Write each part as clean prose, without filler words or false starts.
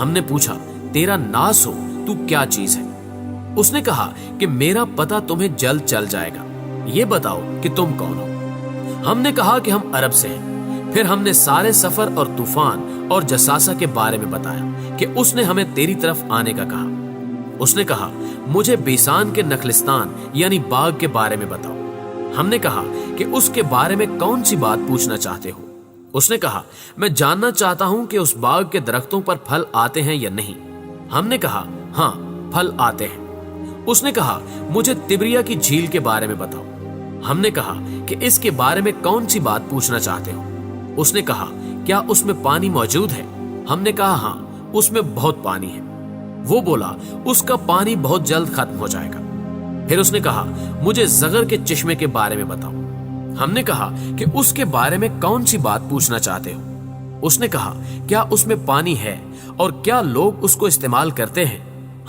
ہم نے پوچھا تیرا ناس ہو تو کیا چیز ہے؟ اس نے کہا کہ میرا پتہ تمہیں جلد چل جائے گا، یہ بتاؤ کہ تم کون ہو؟ ہم نے کہا کہ ہم عرب سے ہیں۔ پھر ہم نے سارے سفر اور طوفان اور جساسہ کے بارے میں بتایا کہ اس نے ہمیں تیری طرف آنے کا کہا۔ اس نے کہا مجھے بیسان کے نخلستان یعنی باغ کے بارے میں بتاؤ۔ ہم نے کہا کہ اس کے بارے میں کون سی بات پوچھنا چاہتے ہو؟ اس نے کہا میں جاننا چاہتا ہوں کہ اس باغ کے درختوں پر پھل آتے ہیں یا نہیں۔ ہم نے کہا ہاں پھل آتے ہیں۔ اس نے کہا مجھے تبریا کی جھیل کے بارے میں بتاؤ۔ ہم نے کہا کہ اس کے بارے میں کون سی بات پوچھنا چاہتے ہو؟ اس نے کہا کیا اس میں پانی موجود ہے؟ ہم نے کہا ہاں اس میں بہت پانی ہے۔ وہ بولا اس کا پانی بہت جلد ختم ہو جائے گا۔ پھر اس نے کہا مجھے زغر کے چشمے کے بارے میں بتاؤ۔ ہم نے کہا کہ اس کے بارے میں کون سی بات پوچھنا چاہتے ہو؟ اس نے کہا کیا اس میں پانی ہے اور کیا لوگ اس کو استعمال کرتے ہیں؟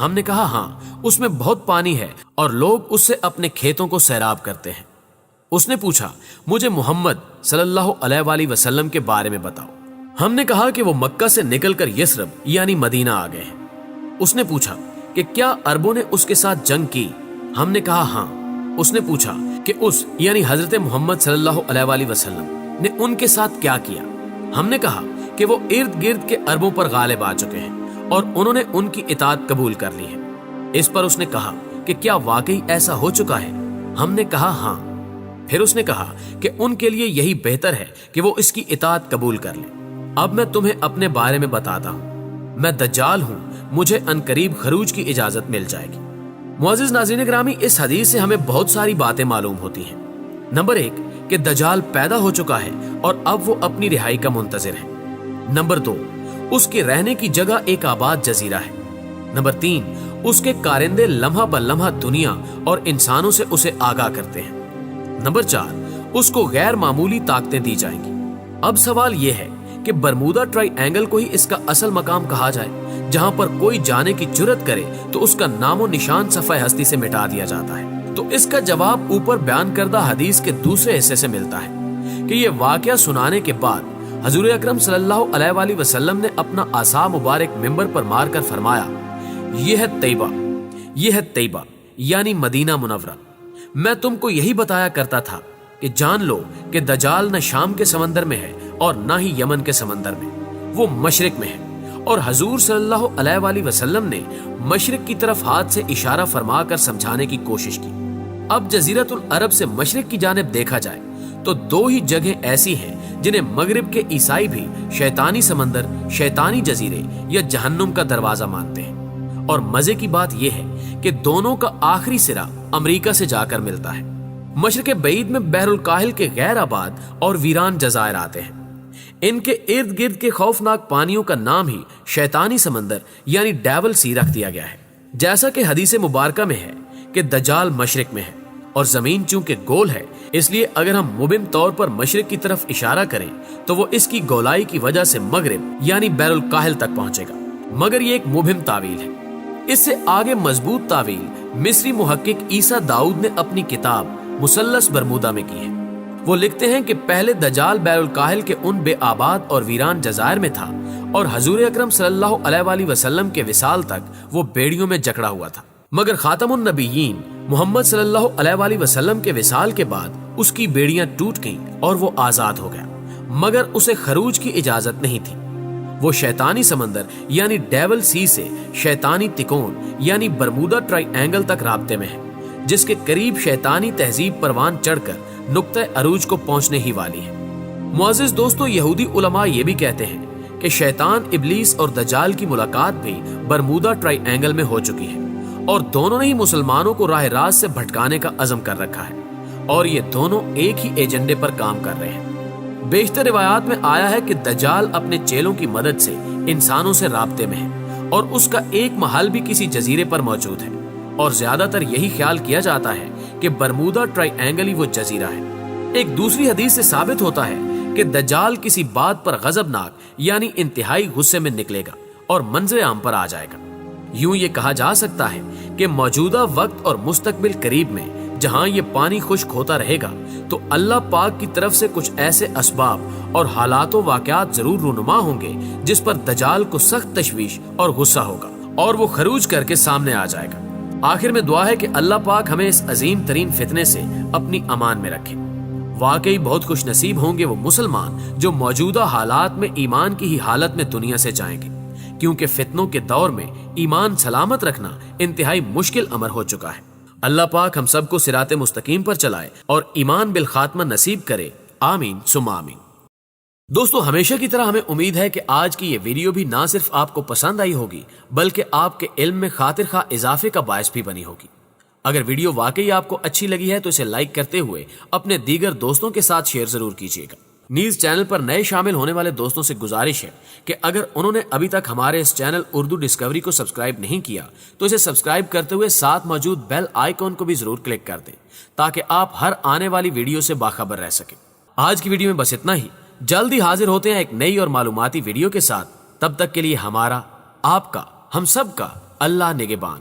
ہم نے کہا ہاں اس میں بہت پانی ہے اور لوگ اس سے اپنے کھیتوں کو سیراب کرتے ہیں۔ اس نے پوچھا مجھے محمد صلی اللہ علیہ وآلہ وسلم کے بارے میں بتاؤ۔ ہم نے کہا کہ وہ مکہ سے نکل کر یثرب یعنی مدینہ آ گئے ہیں۔ اس نے پوچھا کہ کیا عربوں نے اس کے ساتھ جنگ کی؟ ہم نے کہا ہاں۔ اس نے پوچھا کہ اس یعنی حضرت محمد صلی اللہ علیہ وآلہ وسلم نے ان کے ساتھ کیا کیا؟ ہم نے کہا کہ وہ ارد گرد کے عربوں پر غالب آ چکے ہیں اور انہوں نے ان کی اطاعت قبول کر لی ہے۔ اس پر اس نے کہا کہ کیا واقعی ایسا ہو چکا ہے؟ ہم نے کہا ہاں۔ پھر اس نے کہا کہ ان کے لیے یہی بہتر ہے کہ وہ اس کی اطاعت قبول کر لیں۔ اب میں تمہیں اپنے بارے میں بتاتا ہوں، میں دجال ہوں، مجھے عنقریب خروج کی اجازت مل جائے گی۔ معزز ناظرین گرامی، اس حدیث سے ہمیں بہت ساری باتیں معلوم ہوتی ہیں۔ نمبر 1 کہ دجال پیدا ہو چکا ہے اور اب وہ اپنی رہائی کا منتظر ہے۔ نمبر 2 اس کے رہنے کی جگہ ایک آباد جزیرہ ہے۔ نمبر 3 اس کے کارندے لمحہ بہ لمحہ دنیا اور انسانوں سے اسے آگاہ کرتے ہیں۔ نمبر 4 اس کو غیر معمولی طاقتیں دی جائیں گی۔ اب سوال یہ ہے کہ برمودا ٹرائی اینگل کو ہی اس کا اصل مقام کہا جائے، جہاں پر کوئی جانے کی جرت کرے تو اس کا نام و نشان صفحہ ہستی سے مٹا دیا جاتا ہے۔ تو اس کا جواب اوپر بیان کردہ حدیث کے دوسرے حصے سے ملتا ہے کہ یہ واقعہ سنانے کے بعد حضور اکرم صلی اللہ علیہ وآلہ وسلم نے اپنا عصا مبارک منبر پر مار کر فرمایا یہ ہے طیبہ یعنی مدینہ منورہ۔ میں تم کو یہی بتایا کرتا تھا کہ جان لو کہ دجال نہ شام کے سمندر میں ہے اور نہ ہی یمن کے سمندر میں، وہ مشرق میں ہے۔ اور حضور صلی اللہ علیہ وآلہ وسلم نے مشرق کی طرف ہاتھ سے اشارہ فرما کر سمجھانے کی کوشش کی۔ اب جزیرۃ العرب سے مشرق کی جانب دیکھا جائے تو 2 ہی جگہیں ایسی ہیں جنہیں مغرب کے عیسائی بھی شیطانی سمندر، شیطانی جزیرے یا جہنم کا دروازہ مانتے ہیں۔ اور مزے کی بات یہ ہے کہ دونوں کا آخری سرا امریکہ سے جا کر ملتا ہے۔ مشرق بعید میں بحر الکاہل کے غیر آباد اور ویران جزائر آتے ہیں۔ ان کے ارد گرد کے خوفناک پانیوں کا نام ہی شیطانی سمندر یعنی ڈیول سی رکھ دیا گیا ہے۔ جیسا کہ حدیث مبارکہ میں ہے کہ دجال مشرق میں ہے اور زمین چونکہ گول ہے، اس لیے اگر ہم مبہم طور پر مشرق کی طرف اشارہ کریں تو وہ اس کی گولائی کی وجہ سے مغرب یعنی بحر الکاہل تک پہنچے گا، مگر یہ ایک مبہم تعویل ہے۔ اس سے آگے مضبوط تعویل مصری محقق عیسیٰ داؤد نے اپنی کتاب مثلث برمودا میں کی ہے۔ وہ لکھتے ہیں کہ پہلے دجال بحر الکاہل کے ان بے آباد اور ویران جزائر میں تھا اور حضور اکرم صلی اللہ علیہ وآلہ وسلم کے وصال تک وہ بیڑیوں میں جکڑا ہوا تھا، مگر خاتم النبیین محمد صلی اللہ علیہ وآلہ وسلم کے وصال کے بعد اس کی بیڑیاں ٹوٹ گئیں اور وہ آزاد ہو گیا، مگر اسے خروج کی اجازت نہیں تھی۔ وہ شیطانی سمندر یعنی ڈیول سی سے شیطانی تکون یعنی برمودا ٹرائی اینگل تک رابطے میں ہے، جس کے قریب شیطانی تہذیب پروان چڑھ کر نقطہ عروج کو پہنچنے ہی والی ہے۔ معزز دوستو، یہودی علماء یہ بھی کہتے ہیں کہ شیطان ابلیس اور دجال کی ملاقات بھی برمودا ٹرائی اینگل میں ہو چکی ہے اور دونوں نے ہی مسلمانوں کو راہ راست سے بھٹکانے کا عزم کر رکھا ہے اور یہ دونوں ایک ہی ایجنڈے پر کام کر رہے ہیں۔ بیشتر روایات میں آیا ہے کہ دجال اپنے چیلوں کی مدد سے انسانوں سے رابطے میں ہے اور اس کا ایک محل بھی کسی جزیرے پر موجود ہے، اور زیادہ تر یہی خیال کیا جاتا ہے کہ برمودا ٹرائی اینگل ہی وہ جزیرہ ہے۔ ایک دوسری حدیث سے ثابت ہوتا ہے کہ دجال کسی بات پر غضبناک یعنی انتہائی غصے میں نکلے گا اور منظر عام پر آ جائے گا۔ یوں یہ کہا جا سکتا ہے کہ موجودہ وقت اور مستقبل قریب میں جہاں یہ پانی خشک ہوتا رہے گا تو اللہ پاک کی طرف سے کچھ ایسے اسباب اور حالات و واقعات ضرور رونما ہوں گے جس پر دجال کو سخت تشویش اور غصہ ہوگا اور وہ خروج کر کے سامنے آ جائے گا۔ آخر میں دعا ہے کہ اللہ پاک ہمیں اس عظیم ترین فتنے سے اپنی امان میں رکھے۔ واقعی بہت خوش نصیب ہوں گے وہ مسلمان جو موجودہ حالات میں ایمان کی ہی حالت میں دنیا سے جائیں گے، کیونکہ فتنوں کے دور میں ایمان سلامت رکھنا انتہائی مشکل امر ہو چکا ہے۔ اللہ پاک ہم سب کو صراط مستقیم پر چلائے اور ایمان بالخاتمہ نصیب کرے، آمین ثم آمین۔ دوستو، ہمیشہ کی طرح ہمیں امید ہے کہ آج کی یہ ویڈیو بھی نہ صرف آپ کو پسند آئی ہوگی بلکہ آپ کے علم میں خاطر خواہ اضافے کا باعث بھی بنی ہوگی۔ اگر ویڈیو واقعی آپ کو اچھی لگی ہے تو اسے لائک کرتے ہوئے اپنے دیگر دوستوں کے ساتھ شیئر ضرور کیجیے گا۔ نیز چینل پر نئے شامل ہونے والے دوستوں سے گزارش ہے کہ اگر انہوں نے ابھی تک ہمارے اس چینل اردو ڈسکوری کو سبسکرائب نہیں کیا تو اسے سبسکرائب کرتے ہوئے ساتھ موجود بیل آئیکن کو بھی ضرور کلک کر دیں تاکہ آپ ہر آنے والی ویڈیو سے باخبر رہ سکیں۔ آج کی ویڈیو میں بس اتنا ہی، جلد ہی حاضر ہوتے ہیں ایک نئی اور معلوماتی ویڈیو کے ساتھ۔ تب تک کے لیے ہمارا، آپ کا، ہم سب کا اللہ نگہبان۔